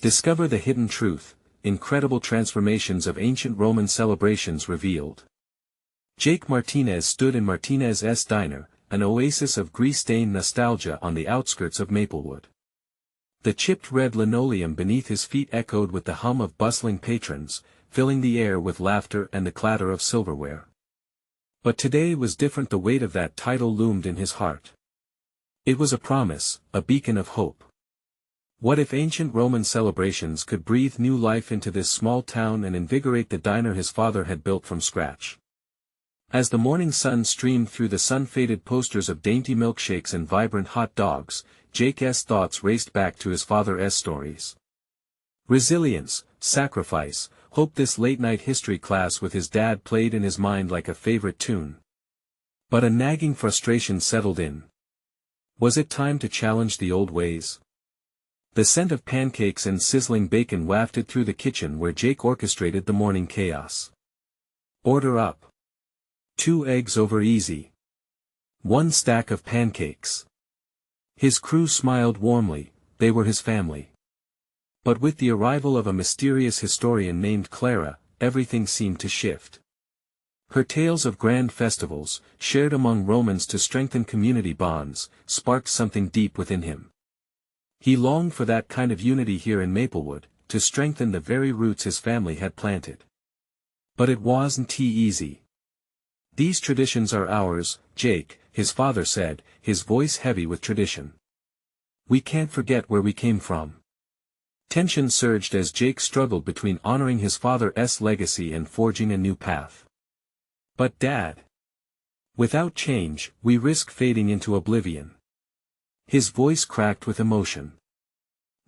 Discover the hidden truth, incredible transformations of ancient Roman celebrations revealed. Jake Martinez stood in Martinez's diner, an oasis of grease-stained nostalgia on the outskirts of Maplewood. The chipped red linoleum beneath his feet echoed with the hum of bustling patrons, filling the air with laughter and the clatter of silverware. But today was different. The weight of that title loomed in his heart. It was a promise, a beacon of hope. What if ancient Roman celebrations could breathe new life into this small town and invigorate the diner his father had built from scratch? As the morning sun streamed through the sun-faded posters of dainty milkshakes and vibrant hot dogs, Jake's thoughts raced back to his father's stories. Resilience, sacrifice, hope. This late-night history class with his dad played in his mind like a favorite tune. But a nagging frustration settled in. Was it time to challenge the old ways? The scent of pancakes and sizzling bacon wafted through the kitchen where Jake orchestrated the morning chaos. Order up. 2 eggs over easy. 1 stack of pancakes. His crew smiled warmly, they were his family. But with the arrival of a mysterious historian named Clara, everything seemed to shift. Her tales of grand festivals, shared among Romans to strengthen community bonds, sparked something deep within him. He longed for that kind of unity here in Maplewood, to strengthen the very roots his family had planted. But it wasn't easy. These traditions are ours, Jake, his father said, his voice heavy with tradition. We can't forget where we came from. Tension surged as Jake struggled between honoring his father's legacy and forging a new path. But Dad. Without change, we risk fading into oblivion. His voice cracked with emotion.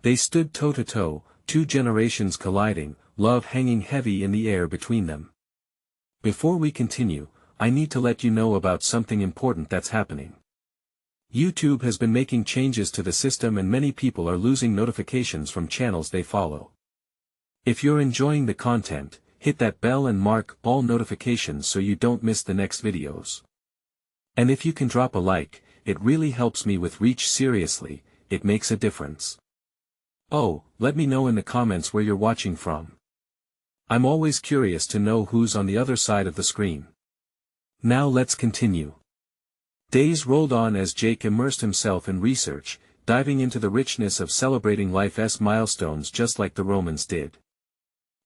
They stood toe-to-toe, 2 generations colliding, love hanging heavy in the air between them. Before we continue, I need to let you know about something important that's happening. YouTube has been making changes to the system and many people are losing notifications from channels they follow. If you're enjoying the content, hit that bell and mark all notifications so you don't miss the next videos. And if you can drop a like, it really helps me with reach. Seriously, it makes a difference. Oh, let me know in the comments where you're watching from. I'm always curious to know who's on the other side of the screen. Now let's continue. Days rolled on as Jake immersed himself in research, diving into the richness of celebrating life's milestones just like the Romans did.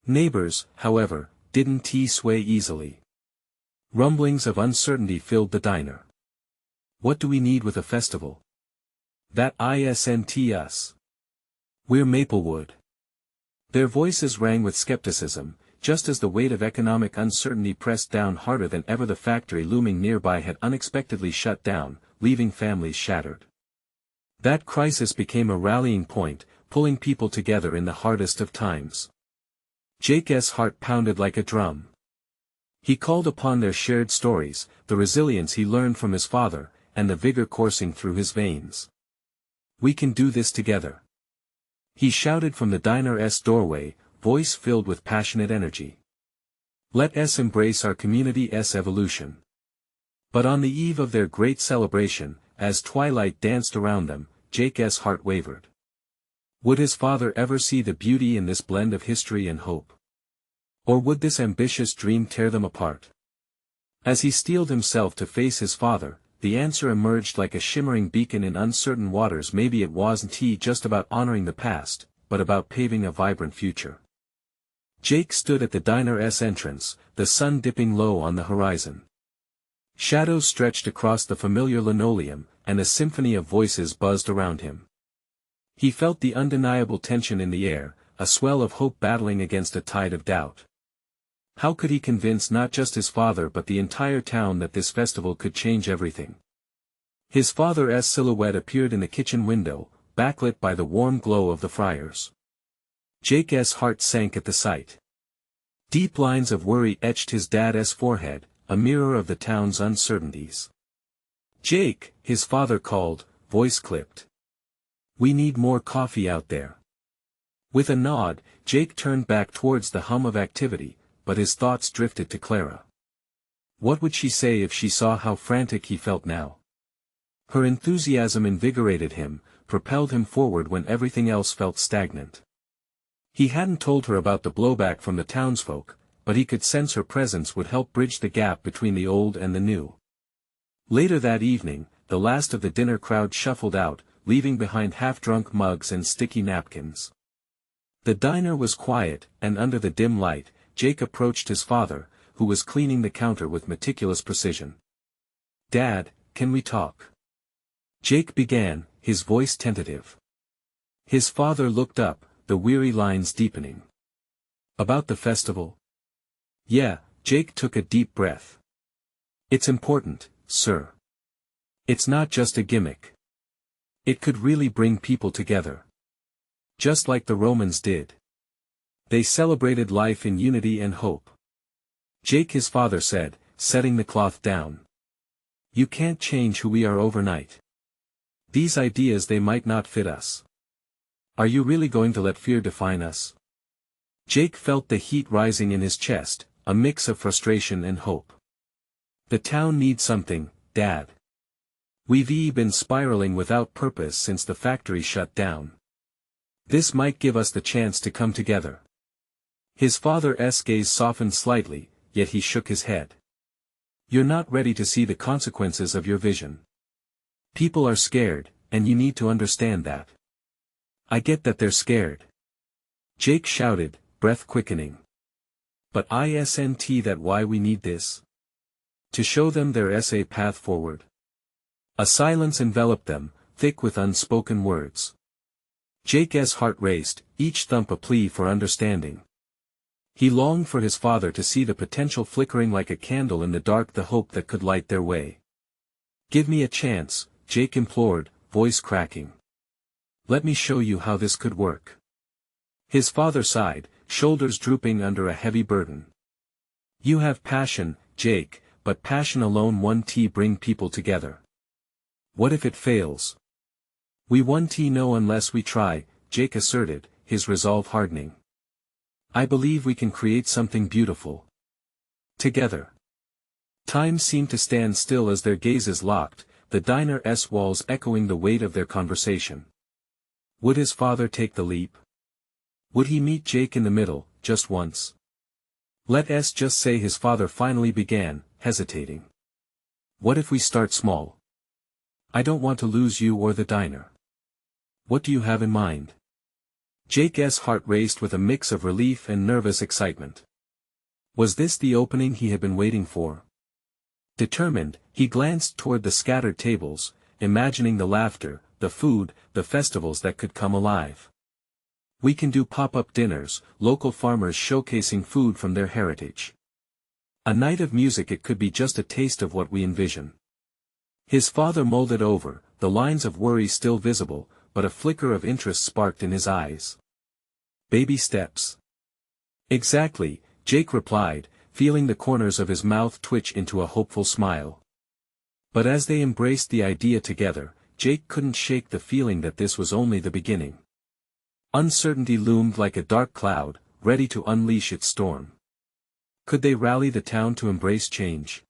Neighbors, however, didn't sway easily. Rumblings of uncertainty filled the diner. What do we need with a festival? That isn't us. We're Maplewood. Their voices rang with skepticism, just as the weight of economic uncertainty pressed down harder than ever. The factory looming nearby had unexpectedly shut down, leaving families shattered. That crisis became a rallying point, pulling people together in the hardest of times. Jake's heart pounded like a drum. He called upon their shared stories, the resilience he learned from his father, and the vigor coursing through his veins. We can do this together. He shouted from the diner's doorway, voice filled with passionate energy. Let us embrace our community's evolution. But on the eve of their great celebration, as twilight danced around them, Jake's heart wavered. Would his father ever see the beauty in this blend of history and hope? Or would this ambitious dream tear them apart? As he steeled himself to face his father, the answer emerged like a shimmering beacon in uncertain waters. Maybe it wasn't just about honoring the past, but about paving a vibrant future. Jake stood at the diner's entrance, the sun dipping low on the horizon. Shadows stretched across the familiar linoleum, and a symphony of voices buzzed around him. He felt the undeniable tension in the air, a swell of hope battling against a tide of doubt. How could he convince not just his father but the entire town that this festival could change everything? His father's silhouette appeared in the kitchen window, backlit by the warm glow of the fryers. Jake's heart sank at the sight. Deep lines of worry etched his dad's forehead, a mirror of the town's uncertainties. Jake, his father called, voice clipped. We need more coffee out there. With a nod, Jake turned back towards the hum of activity, but his thoughts drifted to Clara. What would she say if she saw how frantic he felt now? Her enthusiasm invigorated him, propelled him forward when everything else felt stagnant. He hadn't told her about the blowback from the townsfolk, but he could sense her presence would help bridge the gap between the old and the new. Later that evening, the last of the dinner crowd shuffled out, leaving behind half-drunk mugs and sticky napkins. The diner was quiet, and under the dim light, Jake approached his father, who was cleaning the counter with meticulous precision. "Dad, can we talk?" Jake began, his voice tentative. His father looked up, the weary lines deepening. "About the festival?" "Yeah," Jake took a deep breath. "It's important, sir. It's not just a gimmick. It could really bring people together. Just like the Romans did. They celebrated life in unity and hope." "Jake," his father said, setting the cloth down. "You can't change who we are overnight. These ideas, they might not fit us. Are you really going to let fear define us?" Jake felt the heat rising in his chest, a mix of frustration and hope. "The town needs something, Dad. We've been spiraling without purpose since the factory shut down. This might give us the chance to come together." His father's gaze softened slightly, yet he shook his head. "You're not ready to see the consequences of your vision. People are scared, and you need to understand that." "I get that they're scared," Jake shouted, breath quickening. "But isn't that why we need this? To show them there's a path forward." A silence enveloped them, thick with unspoken words. Jake's heart raced, each thump a plea for understanding. He longed for his father to see the potential flickering like a candle in the dark, the hope that could light their way. "Give me a chance," Jake implored, voice cracking. "Let me show you how this could work." His father sighed, shoulders drooping under a heavy burden. "You have passion, Jake, but passion alone won't bring people together. What if it fails?" "We won't know unless we try," Jake asserted, his resolve hardening. "I believe we can create something beautiful. Together." Time seemed to stand still as their gazes locked, the diner's walls echoing the weight of their conversation. Would his father take the leap? Would he meet Jake in the middle, just once? "Let's just say," his father finally began, hesitating. "What if we start small? I don't want to lose you or the diner. What do you have in mind?" Jake's heart raced with a mix of relief and nervous excitement. Was this the opening he had been waiting for? Determined, he glanced toward the scattered tables, imagining the laughter, the food, the festivals that could come alive. "We can do pop-up dinners, local farmers showcasing food from their heritage. A night of music. It could be just a taste of what we envision." His father mulled it over, the lines of worry still visible, but a flicker of interest sparked in his eyes. "Baby steps." "Exactly," Jake replied, feeling the corners of his mouth twitch into a hopeful smile. But as they embraced the idea together, Jake couldn't shake the feeling that this was only the beginning. Uncertainty loomed like a dark cloud, ready to unleash its storm. Could they rally the town to embrace change?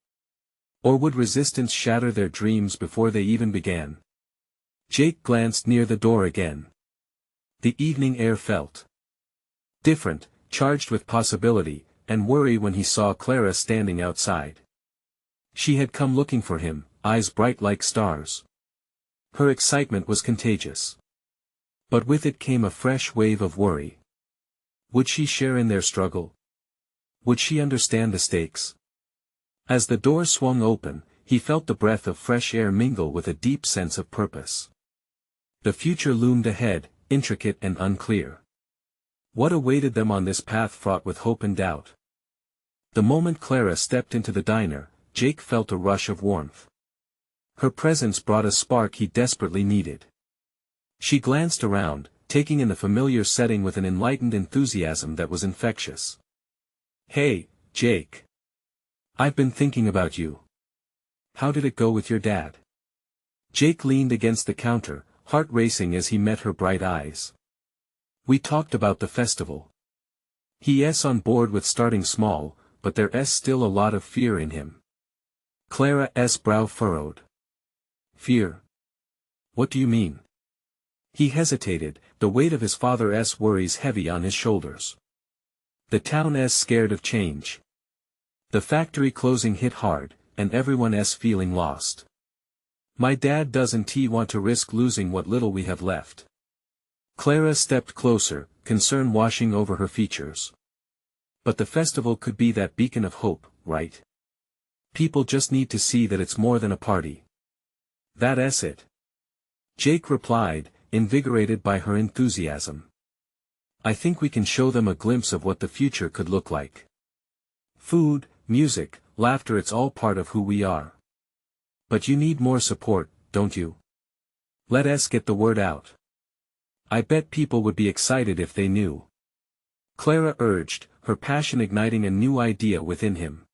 Or would resistance shatter their dreams before they even began? Jake glanced near the door again. The evening air felt different, charged with possibility, and worry when he saw Clara standing outside. She had come looking for him, eyes bright like stars. Her excitement was contagious. But with it came a fresh wave of worry. Would she share in their struggle? Would she understand the stakes? As the door swung open, he felt the breath of fresh air mingle with a deep sense of purpose. The future loomed ahead, intricate and unclear. What awaited them on this path fraught with hope and doubt? The moment Clara stepped into the diner, Jake felt a rush of warmth. Her presence brought a spark he desperately needed. She glanced around, taking in the familiar setting with an enlightened enthusiasm that was infectious. "Hey, Jake. I've been thinking about you. How did it go with your dad?" Jake leaned against the counter, heart racing as he met her bright eyes. "We talked about the festival. He's on board with starting small, but there's still a lot of fear in him." Clara's brow furrowed. "Fear? What do you mean?" He hesitated, the weight of his father's worries heavy on his shoulders. The town's scared of change. The factory closing hit hard, and everyone's feeling lost. My dad doesn't want to risk losing what little we have left. Clara stepped closer, concern washing over her features. But the festival could be that beacon of hope, right? People just need to see that it's more than a party. That's it. Jake replied, invigorated by her enthusiasm. I think we can show them a glimpse of what the future could look like. Food, music, laughter, it's all part of who we are. But you need more support, don't you? Let us get the word out. I bet people would be excited if they knew. Clara urged, her passion igniting a new idea within him.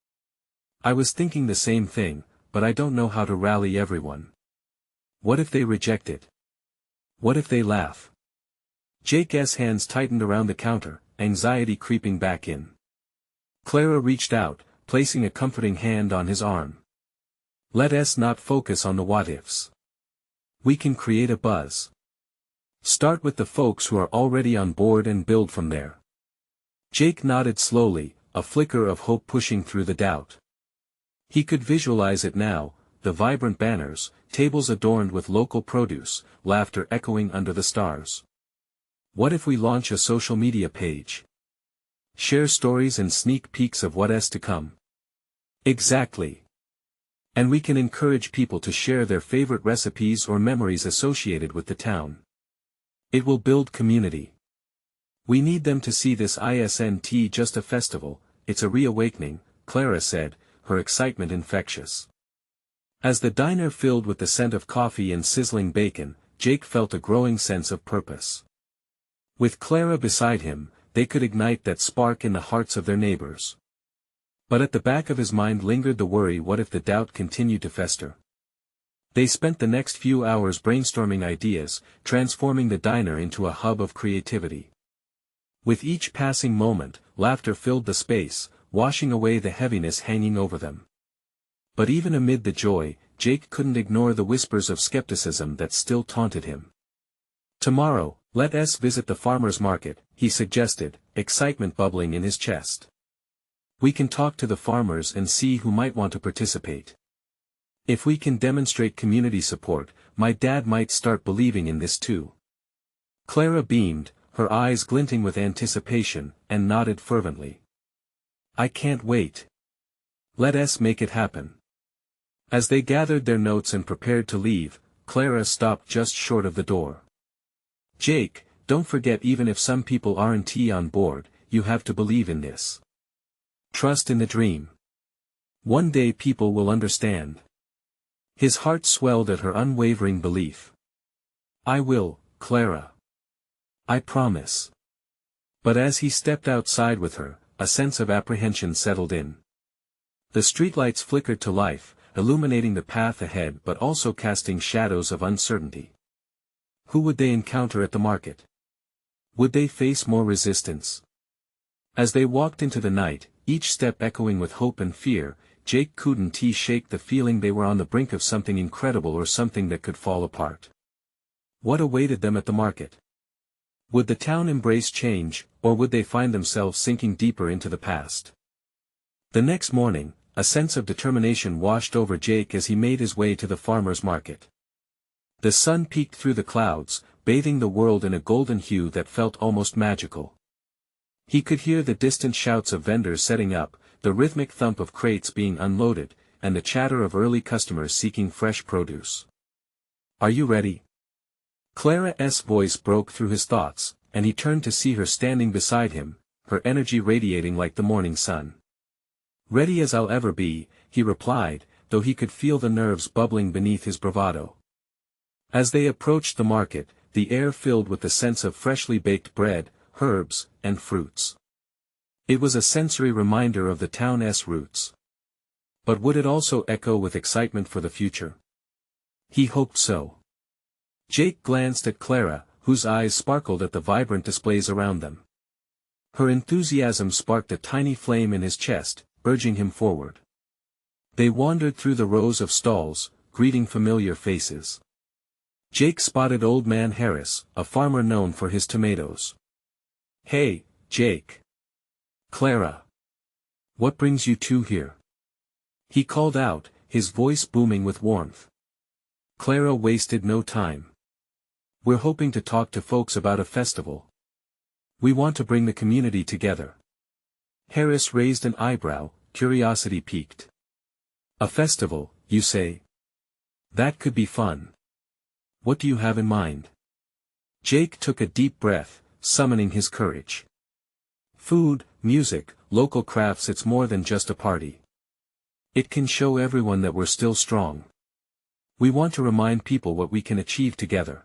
I was thinking the same thing, but I don't know how to rally everyone. What if they reject it? What if they laugh? Jake's hands tightened around the counter, anxiety creeping back in. Clara reached out, placing a comforting hand on his arm. Let us not focus on the what-ifs. We can create a buzz. Start with the folks who are already on board and build from there. Jake nodded slowly, a flicker of hope pushing through the doubt. He could visualize it now, the vibrant banners, tables adorned with local produce, laughter echoing under the stars. What if we launch a social media page? Share stories and sneak peeks of what's to come. Exactly. And we can encourage people to share their favorite recipes or memories associated with the town. It will build community. We need them to see this isn't just a festival, it's a reawakening, Clara said, her excitement infectious. As the diner filled with the scent of coffee and sizzling bacon, Jake felt a growing sense of purpose. With Clara beside him, they could ignite that spark in the hearts of their neighbors. But at the back of his mind lingered the worry, what if the doubt continued to fester? They spent the next few hours brainstorming ideas, transforming the diner into a hub of creativity. With each passing moment, laughter filled the space, washing away the heaviness hanging over them. But even amid the joy, Jake couldn't ignore the whispers of skepticism that still taunted him. Tomorrow, let us visit the farmer's market, he suggested, excitement bubbling in his chest. We can talk to the farmers and see who might want to participate. If we can demonstrate community support, my dad might start believing in this too. Clara beamed, her eyes glinting with anticipation, and nodded fervently. I can't wait. Let us make it happen. As they gathered their notes and prepared to leave, Clara stopped just short of the door. Jake, don't forget, even if some people aren't on board, you have to believe in this. Trust in the dream. One day people will understand. His heart swelled at her unwavering belief. I will, Clara. I promise. But as he stepped outside with her, a sense of apprehension settled in. The streetlights flickered to life, illuminating the path ahead but also casting shadows of uncertainty. Who would they encounter at the market? Would they face more resistance? As they walked into the night, each step echoing with hope and fear, Jake couldn't shake the feeling they were on the brink of something incredible or something that could fall apart. What awaited them at the market? Would the town embrace change, or would they find themselves sinking deeper into the past? The next morning, a sense of determination washed over Jake as he made his way to the farmer's market. The sun peeked through the clouds, bathing the world in a golden hue that felt almost magical. He could hear the distant shouts of vendors setting up, the rhythmic thump of crates being unloaded, and the chatter of early customers seeking fresh produce. Are you ready? Clara's voice broke through his thoughts, and he turned to see her standing beside him, her energy radiating like the morning sun. Ready as I'll ever be, he replied, though he could feel the nerves bubbling beneath his bravado. As they approached the market, the air filled with the sense of freshly baked bread, herbs, and fruits. It was a sensory reminder of the town's roots. But would it also echo with excitement for the future? He hoped so. Jake glanced at Clara, whose eyes sparkled at the vibrant displays around them. Her enthusiasm sparked a tiny flame in his chest, urging him forward. They wandered through the rows of stalls, greeting familiar faces. Jake spotted Old Man Harris, a farmer known for his tomatoes. "Hey, Jake. Clara. What brings you two here?" he called out, his voice booming with warmth. Clara wasted no time. "We're hoping to talk to folks about a festival. We want to bring the community together." Harris raised an eyebrow, curiosity piqued. "A festival, you say? That could be fun. What do you have in mind?" Jake took a deep breath, summoning his courage. "Food, music, local crafts. It's more than just a party. It can show everyone that we're still strong. We want to remind people what we can achieve together."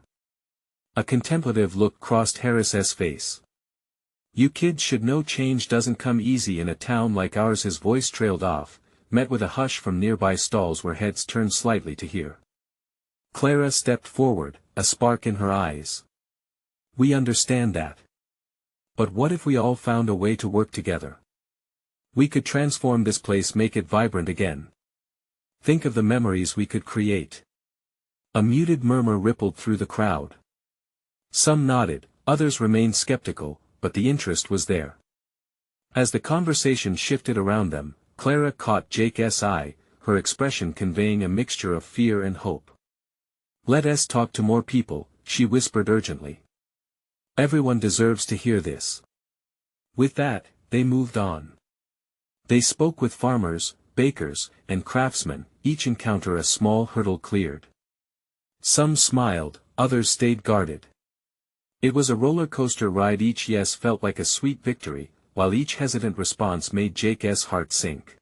A contemplative look crossed Harris's face. "You kids should know change doesn't come easy in a town like ours." His voice trailed off, met with a hush from nearby stalls where heads turned slightly to hear. Clara stepped forward, a spark in her eyes. "We understand that. But what if we all found a way to work together? We could transform this place, make it vibrant again. Think of the memories we could create." A muted murmur rippled through the crowd. Some nodded, others remained skeptical, but the interest was there. As the conversation shifted around them, Clara caught Jake's eye, her expression conveying a mixture of fear and hope. "Let us talk to more people," she whispered urgently. "Everyone deserves to hear this." With that, they moved on. They spoke with farmers, bakers, and craftsmen, each encounter a small hurdle cleared. Some smiled, others stayed guarded. It was a roller coaster ride. Each yes felt like a sweet victory, while each hesitant response made Jake's heart sink.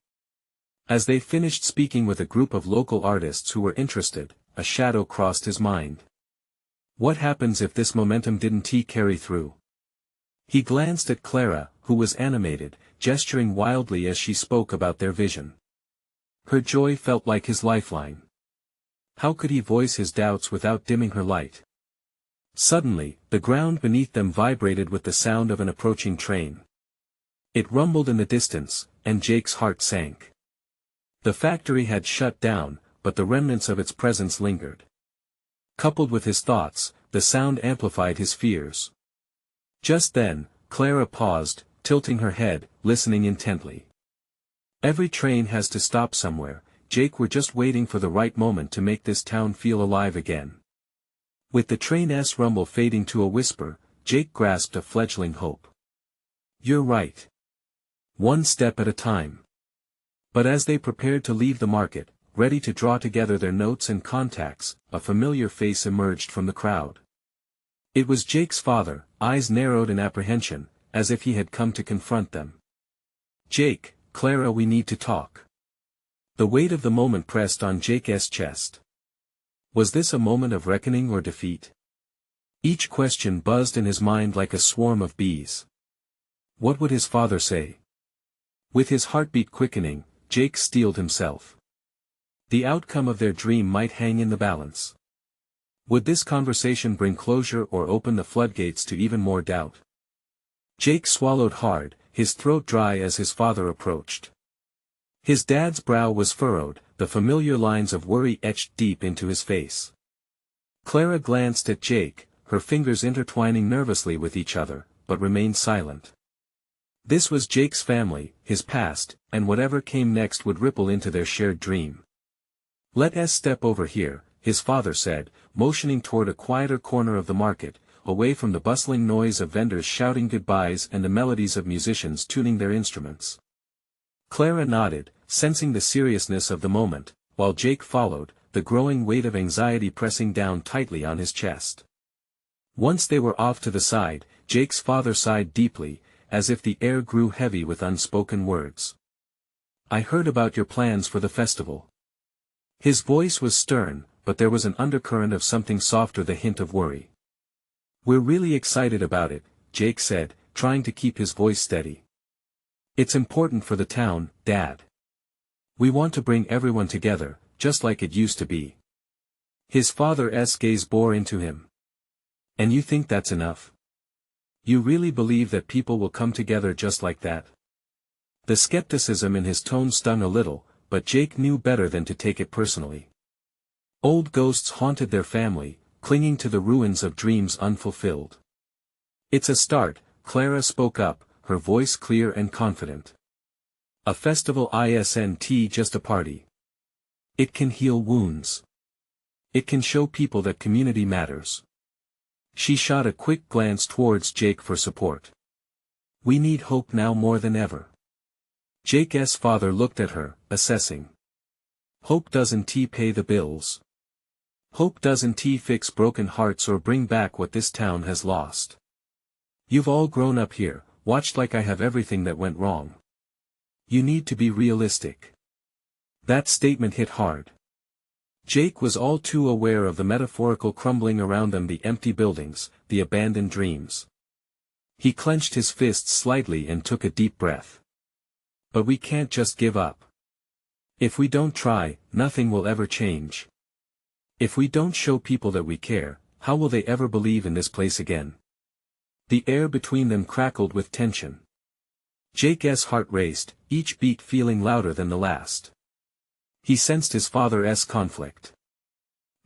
As they finished speaking with a group of local artists who were interested, a shadow crossed his mind. What happens if this momentum didn't carry through? He glanced at Clara, who was animated, gesturing wildly as she spoke about their vision. Her joy felt like his lifeline. How could he voice his doubts without dimming her light? Suddenly, the ground beneath them vibrated with the sound of an approaching train. It rumbled in the distance, and Jake's heart sank. The factory had shut down, but the remnants of its presence lingered. Coupled with his thoughts, the sound amplified his fears. Just then, Clara paused, tilting her head, listening intently. "Every train has to stop somewhere, Jake. We're just waiting for the right moment to make this town feel alive again." With the train's rumble fading to a whisper, Jake grasped a fledgling hope. "You're right. One step at a time." But as they prepared to leave the market, ready to draw together their notes and contacts, a familiar face emerged from the crowd. It was Jake's father, eyes narrowed in apprehension, as if he had come to confront them. "Jake, Clara, we need to talk." The weight of the moment pressed on Jake's chest. Was this a moment of reckoning or defeat? Each question buzzed in his mind like a swarm of bees. What would his father say? With his heartbeat quickening, Jake steeled himself. The outcome of their dream might hang in the balance. Would this conversation bring closure or open the floodgates to even more doubt? Jake swallowed hard, his throat dry as his father approached. His dad's brow was furrowed, the familiar lines of worry etched deep into his face. Clara glanced at Jake, her fingers intertwining nervously with each other, but remained silent. This was Jake's family, his past, and whatever came next would ripple into their shared dream. "Let us step over here," his father said, motioning toward a quieter corner of the market, away from the bustling noise of vendors shouting goodbyes and the melodies of musicians tuning their instruments. Clara nodded, sensing the seriousness of the moment, while Jake followed, the growing weight of anxiety pressing down tightly on his chest. Once they were off to the side, Jake's father sighed deeply, as if the air grew heavy with unspoken words. "I heard about your plans for the festival." His voice was stern, but there was an undercurrent of something softer, the hint of worry. "We're really excited about it," Jake said, trying to keep his voice steady. "It's important for the town, Dad. We want to bring everyone together, just like it used to be." His father's gaze bore into him. "And you think that's enough? You really believe that people will come together just like that?" The skepticism in his tone stung a little, but Jake knew better than to take it personally. Old ghosts haunted their family, clinging to the ruins of dreams unfulfilled. It's a start, Clara spoke up, her voice clear and confident. A festival isn't just a party. It can heal wounds. It can show people that community matters. She shot a quick glance towards Jake for support. We need hope now more than ever. Jake's father looked at her, assessing. Hope doesn't pay the bills. Hope doesn't fix broken hearts or bring back what this town has lost. You've all grown up here, watched like I have everything that went wrong. You need to be realistic. That statement hit hard. Jake was all too aware of the metaphorical crumbling around them, the empty buildings, the abandoned dreams. He clenched his fists slightly and took a deep breath. But we can't just give up. If we don't try, nothing will ever change. If we don't show people that we care, how will they ever believe in this place again? The air between them crackled with tension. Jake's heart raced, each beat feeling louder than the last. He sensed his father's conflict.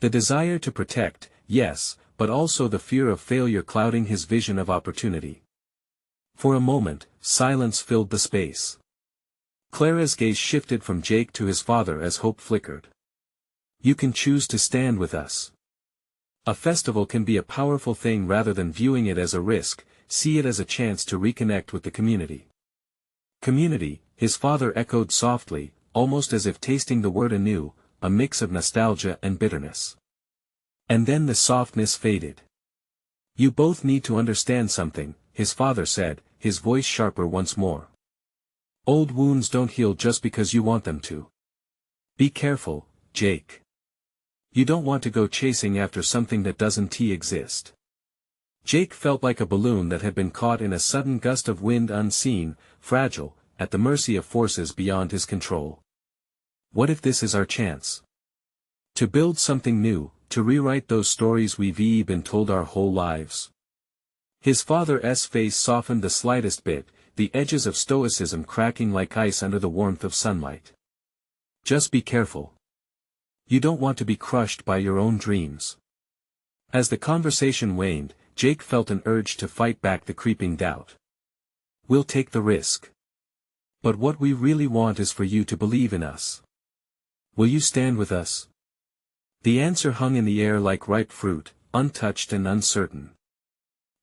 The desire to protect, yes, but also the fear of failure clouding his vision of opportunity. For a moment, silence filled the space. Clara's gaze shifted from Jake to his father as hope flickered. You can choose to stand with us. A festival can be a powerful thing rather than viewing it as a risk, see it as a chance to reconnect with the community. Community, his father echoed softly, almost as if tasting the word anew, a mix of nostalgia and bitterness. And then the softness faded. You both need to understand something, his father said, his voice sharper once more. Old wounds don't heal just because you want them to. Be careful, Jake. You don't want to go chasing after something that doesn't exist. Jake felt like a balloon that had been caught in a sudden gust of wind, unseen, fragile, at the mercy of forces beyond his control. What if this is our chance? To build something new, to rewrite those stories we've been told our whole lives. His father's face softened the slightest bit, the edges of stoicism cracking like ice under the warmth of sunlight. Just be careful. You don't want to be crushed by your own dreams. As the conversation waned, Jake felt an urge to fight back the creeping doubt. We'll take the risk. But what we really want is for you to believe in us. Will you stand with us? The answer hung in the air like ripe fruit, untouched and uncertain.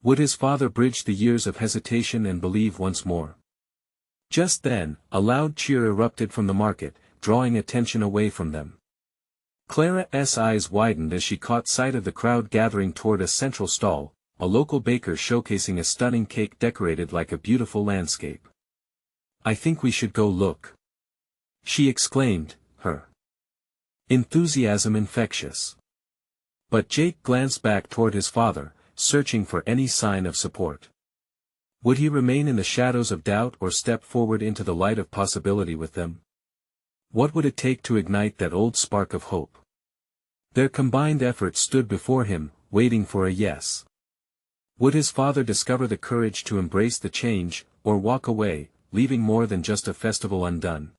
Would his father bridge the years of hesitation and believe once more? Just then, a loud cheer erupted from the market, drawing attention away from them. Clara's eyes widened as she caught sight of the crowd gathering toward a central stall, a local baker showcasing a stunning cake decorated like a beautiful landscape. I think we should go look. She exclaimed, her enthusiasm infectious. But Jake glanced back toward his father, searching for any sign of support. Would he remain in the shadows of doubt or step forward into the light of possibility with them? What would it take to ignite that old spark of hope? Their combined efforts stood before him, waiting for a yes. Would his father discover the courage to embrace the change, or walk away, leaving more than just a festival undone?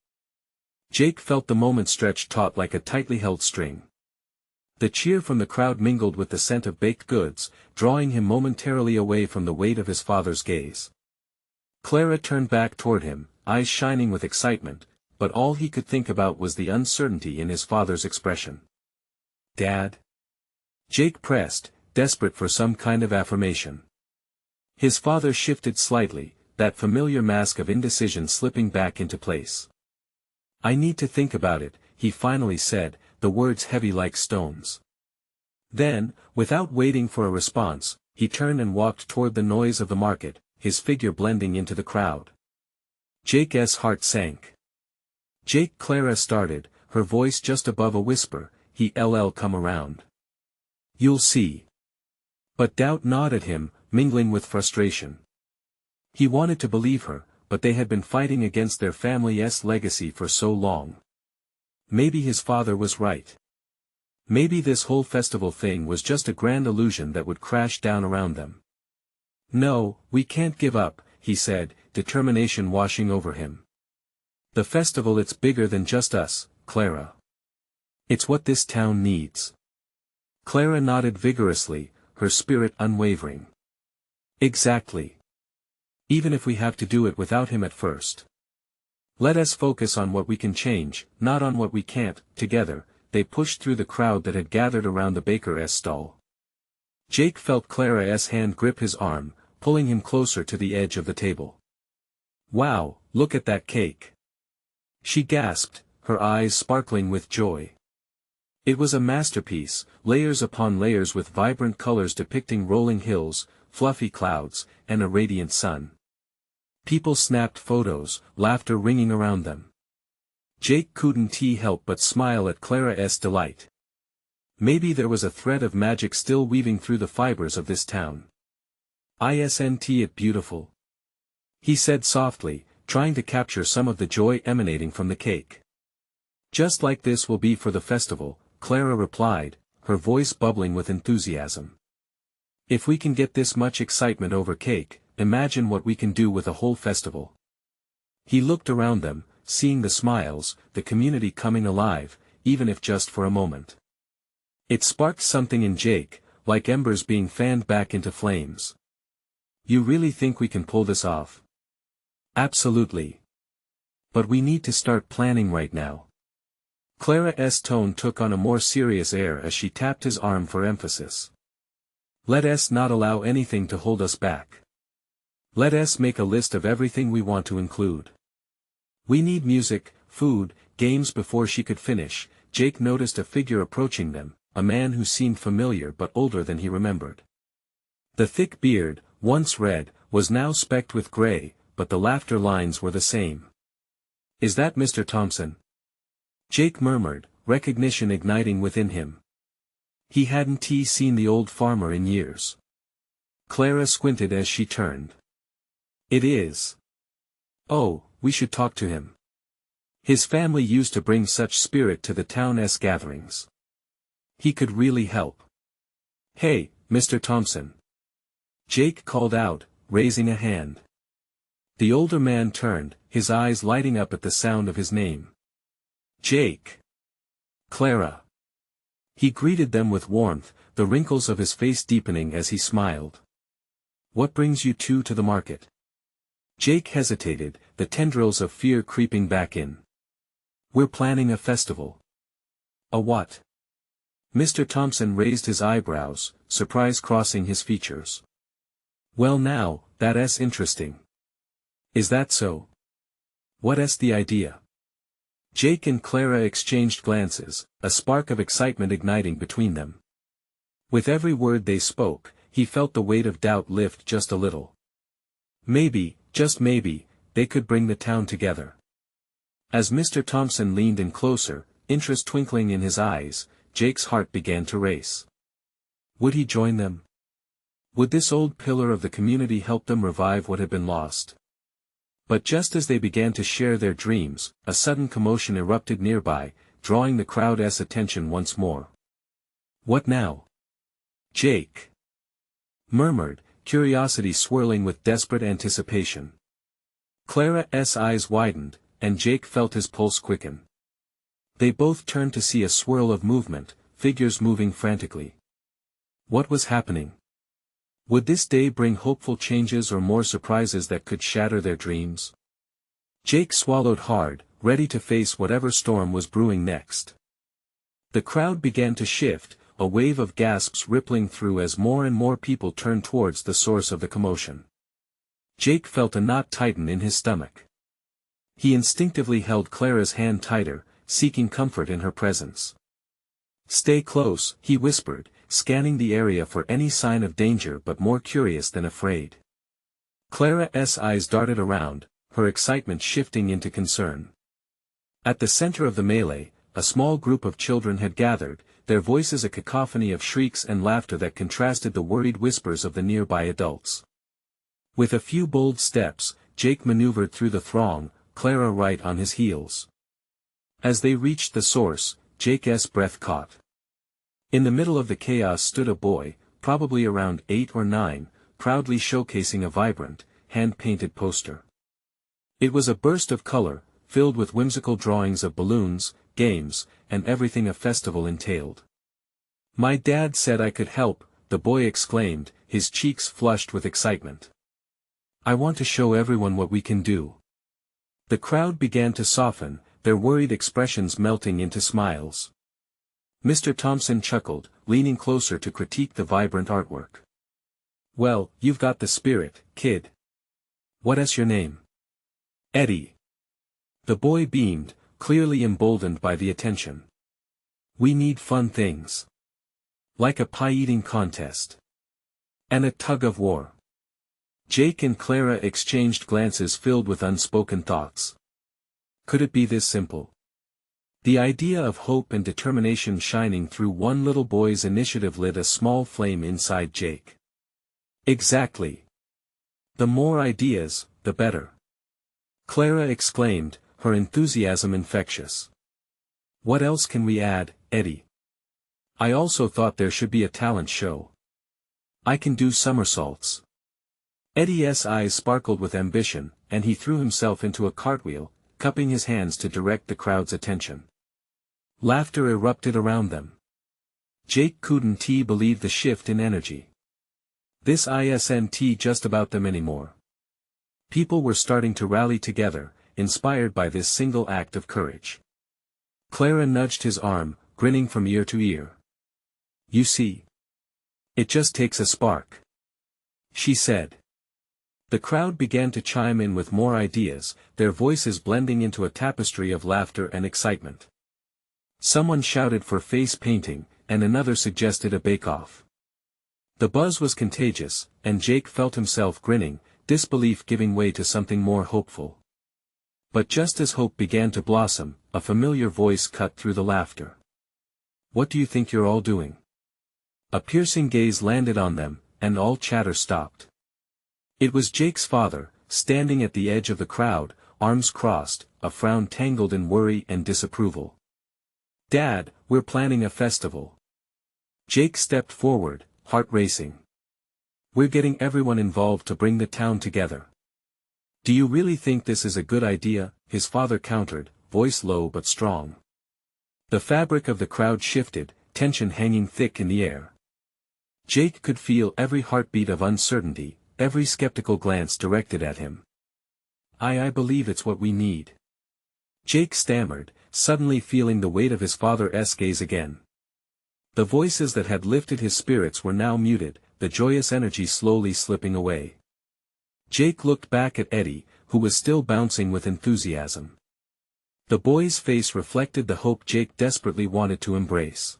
Jake felt the moment stretch taut like a tightly held string. The cheer from the crowd mingled with the scent of baked goods, drawing him momentarily away from the weight of his father's gaze. Clara turned back toward him, eyes shining with excitement, but all he could think about was the uncertainty in his father's expression. Dad? Jake pressed, desperate for some kind of affirmation. His father shifted slightly, that familiar mask of indecision slipping back into place. I need to think about it, he finally said, the words heavy like stones. Then, without waiting for a response, he turned and walked toward the noise of the market, his figure blending into the crowd. Jake's heart sank. Jake, Clara started, her voice just above a whisper, he'll come around. You'll see. But doubt gnawed at him, mingling with frustration. He wanted to believe her, but they had been fighting against their family's legacy for so long. Maybe his father was right. Maybe this whole festival thing was just a grand illusion that would crash down around them. No, we can't give up, he said, determination washing over him. The festival, it's bigger than just us, Clara. It's what this town needs. Clara nodded vigorously, her spirit unwavering. Exactly. Even if we have to do it without him at first. Let us focus on what we can change, not on what we can't. Together, they pushed through the crowd that had gathered around the baker's stall. Jake felt Clara's hand grip his arm, pulling him closer to the edge of the table. Wow, look at that cake! She gasped, her eyes sparkling with joy. It was a masterpiece, layers upon layers with vibrant colors depicting rolling hills, fluffy clouds, and a radiant sun. People snapped photos, laughter ringing around them. Jake couldn't help but smile at Clara's delight. Maybe there was a thread of magic still weaving through the fibers of this town. Isn't it beautiful? He said softly, trying to capture some of the joy emanating from the cake. Just like this will be for the festival, Clara replied, her voice bubbling with enthusiasm. If we can get this much excitement over cake, imagine what we can do with a whole festival. He looked around them, seeing the smiles, the community coming alive, even if just for a moment. It sparked something in Jake, like embers being fanned back into flames. You really think we can pull this off? Absolutely. But we need to start planning right now. Clara's tone took on a more serious air as she tapped his arm for emphasis. Let us not allow anything to hold us back. Let us make a list of everything we want to include. We need music, food, games. Before she could finish, Jake noticed a figure approaching them, a man who seemed familiar but older than he remembered. The thick beard, once red, was now specked with gray, but the laughter lines were the same. Is that Mr. Thompson? Jake murmured, recognition igniting within him. He hadn't seen the old farmer in years. Clara squinted as she turned. It is. Oh, we should talk to him. His family used to bring such spirit to the town's gatherings. He could really help. Hey, Mr. Thompson. Jake called out, raising a hand. The older man turned, his eyes lighting up at the sound of his name. Jake. Clara. He greeted them with warmth, the wrinkles of his face deepening as he smiled. What brings you two to the market? Jake hesitated, the tendrils of fear creeping back in. We're planning a festival. A what? Mr. Thompson raised his eyebrows, surprise crossing his features. Well now, that's interesting. Is that so? What's the idea? Jake and Clara exchanged glances, a spark of excitement igniting between them. With every word they spoke, he felt the weight of doubt lift just a little. Maybe, just maybe, they could bring the town together. As Mr. Thompson leaned in closer, interest twinkling in his eyes, Jake's heart began to race. Would he join them? Would this old pillar of the community help them revive what had been lost? But just as they began to share their dreams, a sudden commotion erupted nearby, drawing the crowd's attention once more. What now? Jake murmured, curiosity swirling with desperate anticipation. Clara's eyes widened, and Jake felt his pulse quicken. They both turned to see a swirl of movement, figures moving frantically. What was happening? Would this day bring hopeful changes or more surprises that could shatter their dreams? Jake swallowed hard, ready to face whatever storm was brewing next. The crowd began to shift, a wave of gasps rippling through as more and more people turned towards the source of the commotion. Jake felt a knot tighten in his stomach. He instinctively held Clara's hand tighter, seeking comfort in her presence. Stay close, he whispered, scanning the area for any sign of danger but more curious than afraid. Clara's eyes darted around, her excitement shifting into concern. At the center of the melee, a small group of children had gathered, their voices a cacophony of shrieks and laughter that contrasted the worried whispers of the nearby adults. With a few bold steps, Jake maneuvered through the throng, Clara right on his heels. As they reached the source, Jake's breath caught. In the middle of the chaos stood a boy, probably around 8 or 9, proudly showcasing a vibrant, hand-painted poster. It was a burst of color, filled with whimsical drawings of balloons, games, and everything a festival entailed. My dad said I could help, the boy exclaimed, his cheeks flushed with excitement. I want to show everyone what we can do. The crowd began to soften, their worried expressions melting into smiles. Mr. Thompson chuckled, leaning closer to critique the vibrant artwork. Well, you've got the spirit, kid. What's your name? Eddie. The boy beamed, clearly emboldened by the attention. We need fun things. Like a pie-eating contest. And a tug-of-war. Jake and Clara exchanged glances filled with unspoken thoughts. Could it be this simple? The idea of hope and determination shining through one little boy's initiative lit a small flame inside Jake. Exactly. The more ideas, the better. Clara exclaimed, her enthusiasm infectious. What else can we add, Eddie? I also thought there should be a talent show. I can do somersaults. Eddie's eyes sparkled with ambition, and he threw himself into a cartwheel, cupping his hands to direct the crowd's attention. Laughter erupted around them. Jake couldn't believe the shift in energy. This isn't just about them anymore. People were starting to rally together, inspired by this single act of courage. Clara nudged his arm, grinning from ear to ear. You see? It just takes a spark. She said. The crowd began to chime in with more ideas, their voices blending into a tapestry of laughter and excitement. Someone shouted for face painting, and another suggested a bake-off. The buzz was contagious, and Jake felt himself grinning, disbelief giving way to something more hopeful. But just as hope began to blossom, a familiar voice cut through the laughter. What do you think you're all doing? A piercing gaze landed on them, and all chatter stopped. It was Jake's father, standing at the edge of the crowd, arms crossed, a frown tangled in worry and disapproval. Dad, we're planning a festival. Jake stepped forward, heart racing. We're getting everyone involved to bring the town together. Do you really think this is a good idea? His father countered, voice low but strong. The fabric of the crowd shifted, tension hanging thick in the air. Jake could feel every heartbeat of uncertainty, every skeptical glance directed at him. I believe it's what we need. Jake stammered, suddenly feeling the weight of his father's gaze again. The voices that had lifted his spirits were now muted, the joyous energy slowly slipping away. Jake looked back at Eddie, who was still bouncing with enthusiasm. The boy's face reflected the hope Jake desperately wanted to embrace.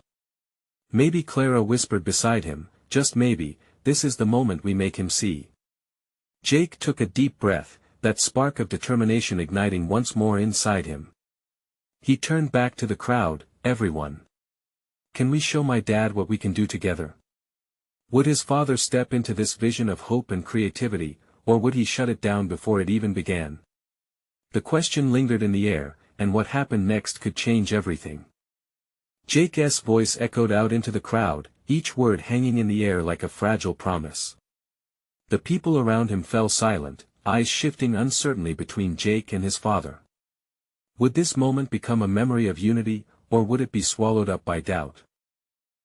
Maybe, Clara whispered beside him, just maybe, this is the moment we make him see. Jake took a deep breath, that spark of determination igniting once more inside him. He turned back to the crowd, everyone. Can we show my dad what we can do together? Would his father step into this vision of hope and creativity, or would he shut it down before it even began? The question lingered in the air, and what happened next could change everything. Jake's voice echoed out into the crowd, each word hanging in the air like a fragile promise. The people around him fell silent, eyes shifting uncertainly between Jake and his father. Would this moment become a memory of unity, or would it be swallowed up by doubt?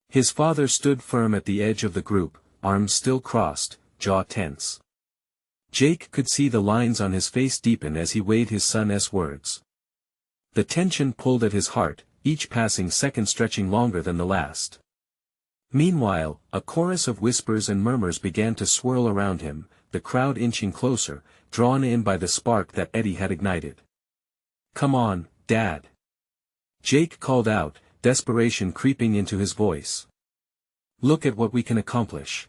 His father stood firm at the edge of the group, arms still crossed, jaw tense. Jake could see the lines on his face deepen as he weighed his son's words. The tension pulled at his heart, each passing second stretching longer than the last. Meanwhile, a chorus of whispers and murmurs began to swirl around him, the crowd inching closer, drawn in by the spark that Eddie had ignited. Come on, Dad. Jake called out, desperation creeping into his voice. Look at what we can accomplish.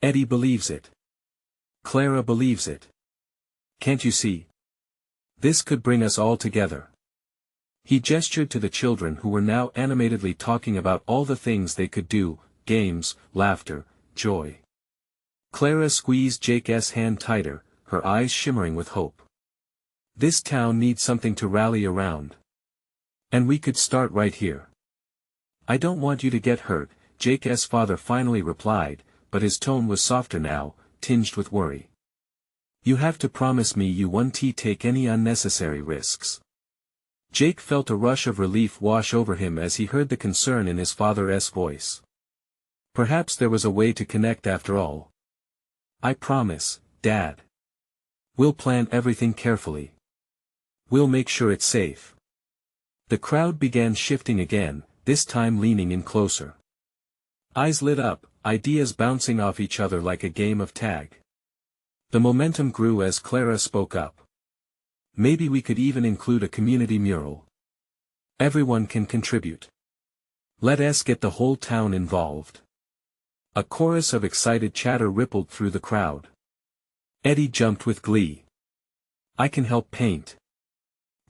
Eddie believes it. Clara believes it. Can't you see? This could bring us all together. He gestured to the children who were now animatedly talking about all the things they could do, games, laughter, joy. Clara squeezed Jake's hand tighter, her eyes shimmering with hope. This town needs something to rally around. And we could start right here. I don't want you to get hurt, Jake's father finally replied, but his tone was softer now, tinged with worry. You have to promise me you won't take any unnecessary risks. Jake felt a rush of relief wash over him as he heard the concern in his father's voice. Perhaps there was a way to connect after all. I promise, Dad. We'll plan everything carefully. We'll make sure it's safe. The crowd began shifting again, this time leaning in closer. Eyes lit up, ideas bouncing off each other like a game of tag. The momentum grew as Clara spoke up. Maybe we could even include a community mural. Everyone can contribute. Let us get the whole town involved. A chorus of excited chatter rippled through the crowd. Eddie jumped with glee. I can help paint.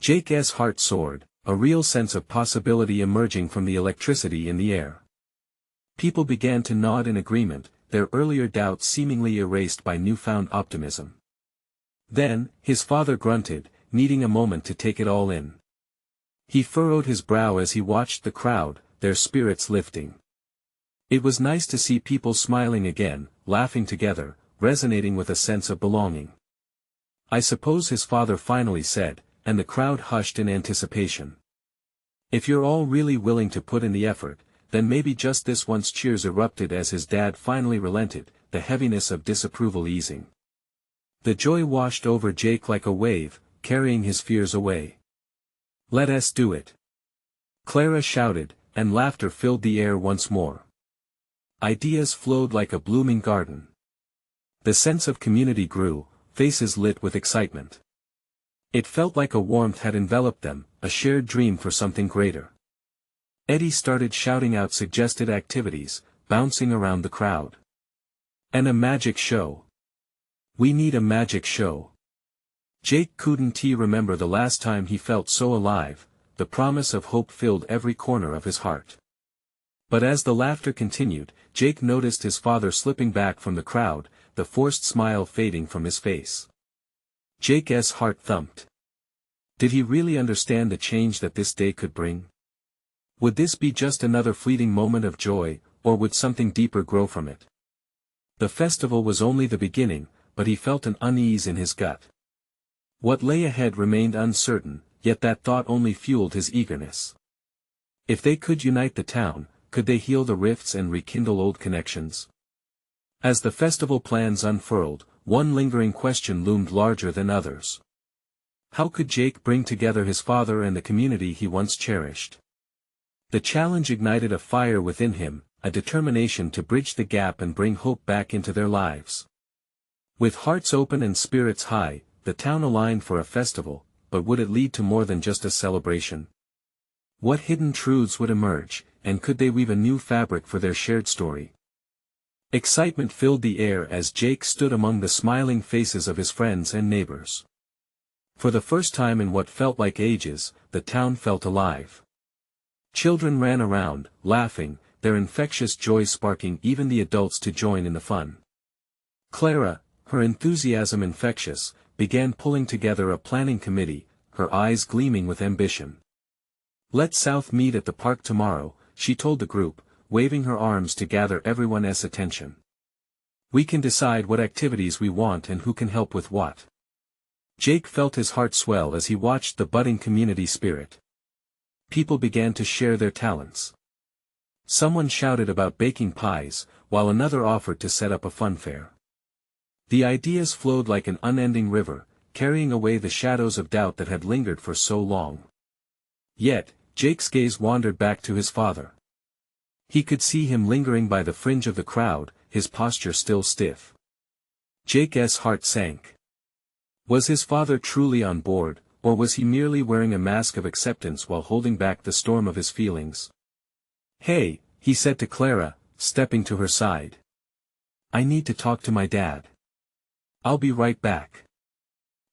Jake's heart soared, a real sense of possibility emerging from the electricity in the air. People began to nod in agreement, their earlier doubts seemingly erased by newfound optimism. Then, his father grunted, needing a moment to take it all in. He furrowed his brow as he watched the crowd, their spirits lifting. It was nice to see people smiling again, laughing together, resonating with a sense of belonging. I suppose his father finally said, and the crowd hushed in anticipation. If you're all really willing to put in the effort, then maybe just this once. Cheers erupted as his dad finally relented, the heaviness of disapproval easing. The joy washed over Jake like a wave, carrying his fears away. Let us do it. Clara shouted, and laughter filled the air once more. Ideas flowed like a blooming garden. The sense of community grew, faces lit with excitement. It felt like a warmth had enveloped them, a shared dream for something greater. Eddie started shouting out suggested activities, bouncing around the crowd. And a magic show. We need a magic show. Jake couldn't remember the last time he felt so alive, the promise of hope filled every corner of his heart. But as the laughter continued, Jake noticed his father slipping back from the crowd, the forced smile fading from his face. Jake's heart thumped. Did he really understand the change that this day could bring? Would this be just another fleeting moment of joy, or would something deeper grow from it? The festival was only the beginning, but he felt an unease in his gut. What lay ahead remained uncertain, yet that thought only fueled his eagerness. If they could unite the town, could they heal the rifts and rekindle old connections? As the festival plans unfurled, one lingering question loomed larger than others. How could Jake bring together his father and the community he once cherished? The challenge ignited a fire within him, a determination to bridge the gap and bring hope back into their lives. With hearts open and spirits high, the town aligned for a festival, but would it lead to more than just a celebration? What hidden truths would emerge, and could they weave a new fabric for their shared story? Excitement filled the air as Jake stood among the smiling faces of his friends and neighbors. For the first time in what felt like ages, the town felt alive. Children ran around, laughing, their infectious joy sparking even the adults to join in the fun. Clara, her enthusiasm infectious, began pulling together a planning committee, her eyes gleaming with ambition. Let's South meet at the park tomorrow, she told the group, waving her arms to gather everyone's attention. We can decide what activities we want and who can help with what. Jake felt his heart swell as he watched the budding community spirit. People began to share their talents. Someone shouted about baking pies, while another offered to set up a fun fair. The ideas flowed like an unending river, carrying away the shadows of doubt that had lingered for so long. Yet, Jake's gaze wandered back to his father. He could see him lingering by the fringe of the crowd, his posture still stiff. Jake's heart sank. Was his father truly on board, or was he merely wearing a mask of acceptance while holding back the storm of his feelings? Hey, he said to Clara, stepping to her side. I need to talk to my dad. I'll be right back.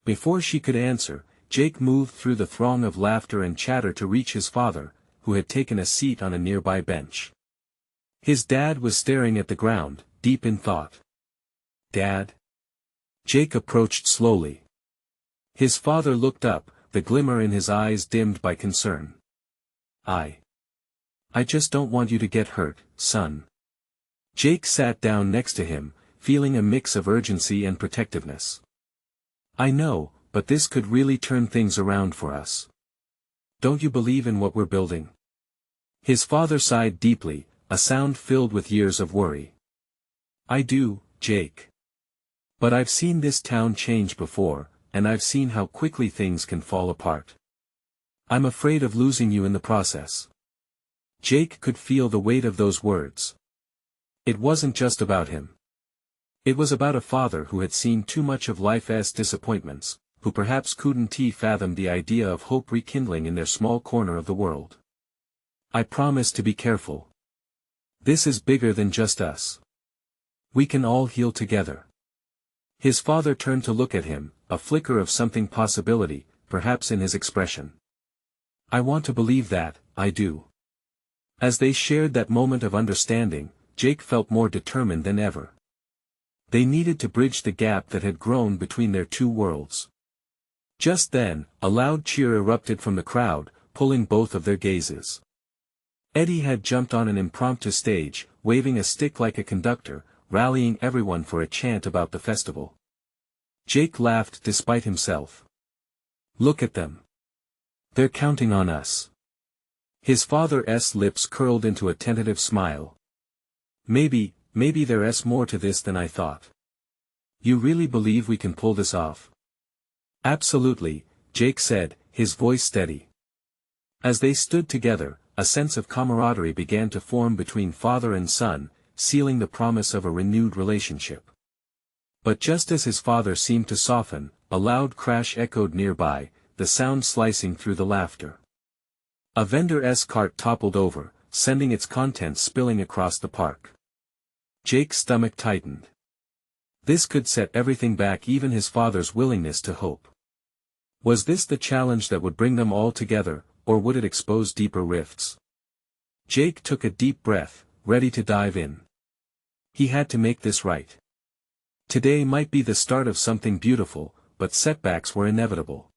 Before she could answer, Jake moved through the throng of laughter and chatter to reach his father, who had taken a seat on a nearby bench. His dad was staring at the ground, deep in thought. Dad? Jake approached slowly. His father looked up, the glimmer in his eyes dimmed by concern. I just don't want you to get hurt, son. Jake sat down next to him, feeling a mix of urgency and protectiveness. I know, but this could really turn things around for us. Don't you believe in what we're building? His father sighed deeply, a sound filled with years of worry. I do, Jake. But I've seen this town change before, and I've seen how quickly things can fall apart. I'm afraid of losing you in the process. Jake could feel the weight of those words. It wasn't just about him. It was about a father who had seen too much of life's disappointments, who perhaps couldn't fathom the idea of hope rekindling in their small corner of the world. I promise to be careful. This is bigger than just us. We can all heal together. His father turned to look at him, a flicker of something possibility, perhaps in his expression. I want to believe that, I do. As they shared that moment of understanding, Jake felt more determined than ever. They needed to bridge the gap that had grown between their two worlds. Just then, a loud cheer erupted from the crowd, pulling both of their gazes. Eddie had jumped on an impromptu stage, waving a stick like a conductor, rallying everyone for a chant about the festival. Jake laughed despite himself. Look at them. They're counting on us. His father's lips curled into a tentative smile. Maybe there's more to this than I thought. You really believe we can pull this off? Absolutely, Jake said, his voice steady. As they stood together, a sense of camaraderie began to form between father and son, sealing the promise of a renewed relationship. But just as his father seemed to soften, a loud crash echoed nearby, the sound slicing through the laughter. A vendor's cart toppled over, sending its contents spilling across the park. Jake's stomach tightened. This could set everything back, even his father's willingness to hope. Was this the challenge that would bring them all together, or would it expose deeper rifts? Jake took a deep breath, ready to dive in. He had to make this right. Today might be the start of something beautiful, but setbacks were inevitable.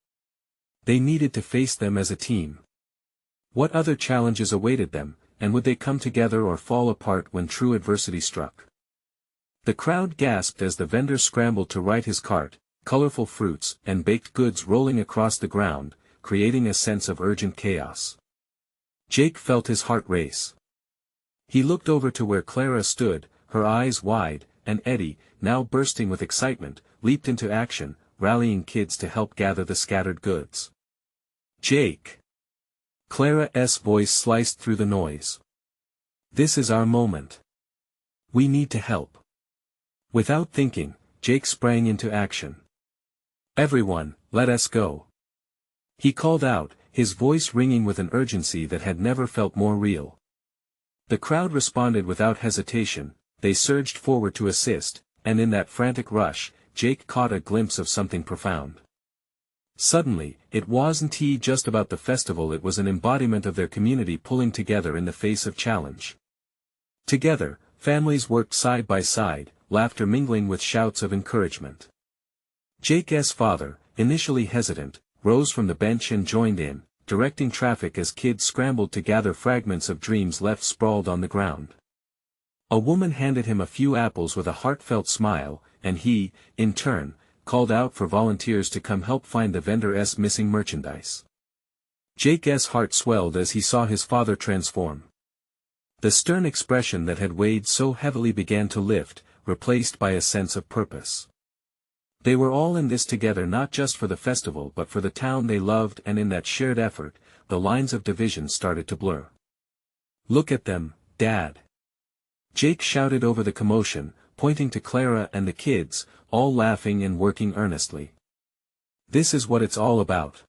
They needed to face them as a team. What other challenges awaited them, and would they come together or fall apart when true adversity struck? The crowd gasped as the vendor scrambled to right his cart, colorful fruits and baked goods rolling across the ground, creating a sense of urgent chaos. Jake felt his heart race. He looked over to where Clara stood, her eyes wide, and Eddie, now bursting with excitement, leaped into action, rallying kids to help gather the scattered goods. Jake! Clara's voice sliced through the noise. This is our moment. We need to help. Without thinking, Jake sprang into action. Everyone, let us go. He called out, his voice ringing with an urgency that had never felt more real. The crowd responded without hesitation, they surged forward to assist, and in that frantic rush, Jake caught a glimpse of something profound. Suddenly, it wasn't just about the festival, it was an embodiment of their community pulling together in the face of challenge. Together, families worked side by side, laughter mingling with shouts of encouragement. Jake's father, initially hesitant, rose from the bench and joined in, directing traffic as kids scrambled to gather fragments of dreams left sprawled on the ground. A woman handed him a few apples with a heartfelt smile, and he, in turn, called out for volunteers to come help find the vendor's missing merchandise. Jake's heart swelled as he saw his father transform. The stern expression that had weighed so heavily began to lift, replaced by a sense of purpose. They were all in this together, not just for the festival but for the town they loved, and in that shared effort, the lines of division started to blur. Look at them, Dad! Jake shouted over the commotion, pointing to Clara and the kids, all laughing and working earnestly. This is what it's all about.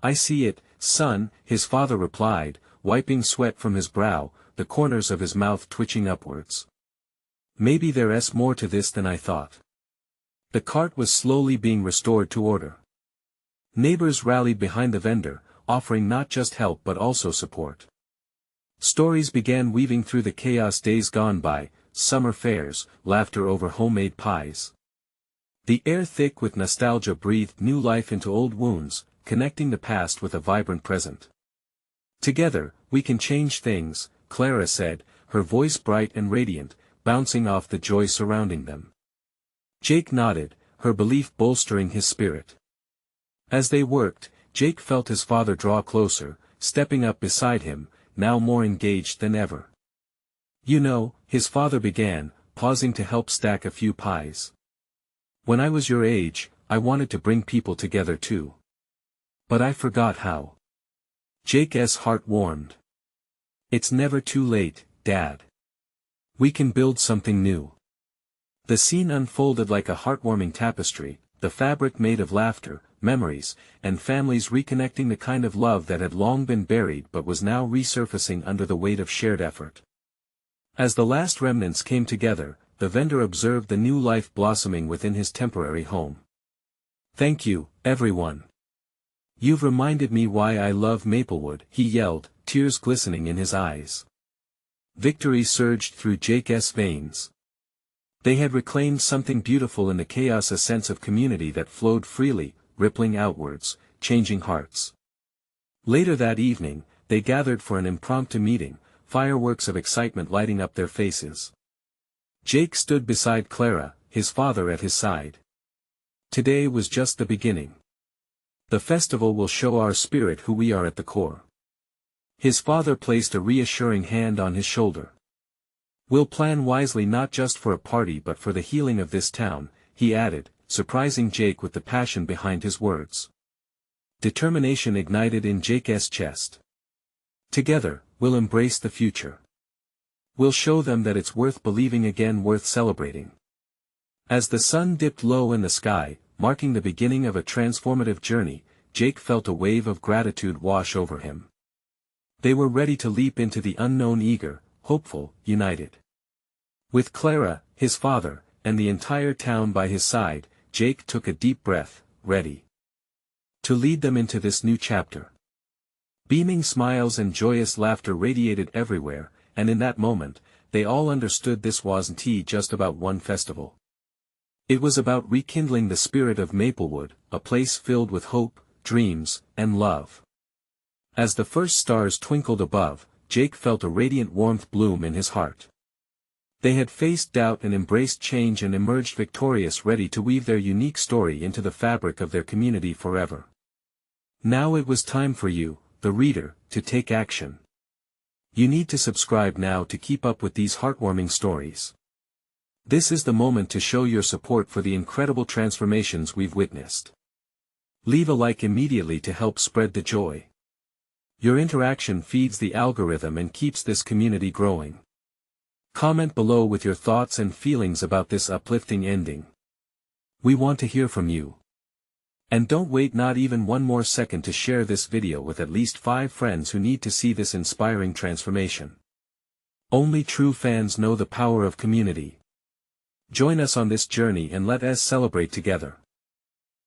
I see it, son, his father replied, wiping sweat from his brow, the corners of his mouth twitching upwards. Maybe there's more to this than I thought. The cart was slowly being restored to order. Neighbors rallied behind the vendor, offering not just help but also support. Stories began weaving through the chaos, days gone by, summer fairs, laughter over homemade pies. The air thick with nostalgia breathed new life into old wounds, connecting the past with a vibrant present. Together, we can change things, Clara said, her voice bright and radiant, bouncing off the joy surrounding them. Jake nodded, her belief bolstering his spirit. As they worked, Jake felt his father draw closer, stepping up beside him, now more engaged than ever. You know, his father began, pausing to help stack a few pies. When I was your age, I wanted to bring people together too. But I forgot how. Jake's heart warmed. It's never too late, Dad. We can build something new. The scene unfolded like a heartwarming tapestry, the fabric made of laughter, memories, and families reconnecting, the kind of love that had long been buried but was now resurfacing under the weight of shared effort. As the last remnants came together, the vendor observed the new life blossoming within his temporary home. Thank you, everyone. You've reminded me why I love Maplewood, he yelled, tears glistening in his eyes. Victory surged through Jake's veins. They had reclaimed something beautiful in the chaos, a sense of community that flowed freely, rippling outwards, changing hearts. Later that evening, they gathered for an impromptu meeting, fireworks of excitement lighting up their faces. Jake stood beside Clara, his father at his side. Today was just the beginning. The festival will show our spirit, who we are at the core. His father placed a reassuring hand on his shoulder. We'll plan wisely, not just for a party but for the healing of this town, he added, surprising Jake with the passion behind his words. Determination ignited in Jake's chest. Together, we'll embrace the future. We'll show them that it's worth believing again, worth celebrating. As the sun dipped low in the sky, marking the beginning of a transformative journey, Jake felt a wave of gratitude wash over him. They were ready to leap into the unknown, eager, hopeful, united. With Clara, his father, and the entire town by his side, Jake took a deep breath, ready to lead them into this new chapter. Beaming smiles and joyous laughter radiated everywhere, and in that moment, they all understood this wasn't just about one festival. It was about rekindling the spirit of Maplewood, a place filled with hope, dreams, and love. As the first stars twinkled above, Jake felt a radiant warmth bloom in his heart. They had faced doubt and embraced change and emerged victorious, ready to weave their unique story into the fabric of their community forever. Now it was time for you, the reader, to take action. You need to subscribe now to keep up with these heartwarming stories. This is the moment to show your support for the incredible transformations we've witnessed. Leave a like immediately to help spread the joy. Your interaction feeds the algorithm and keeps this community growing. Comment below with your thoughts and feelings about this uplifting ending. We want to hear from you. And don't wait not even one more second to share this video with at least 5 friends who need to see this inspiring transformation. Only true fans know the power of community. Join us on this journey and let us celebrate together.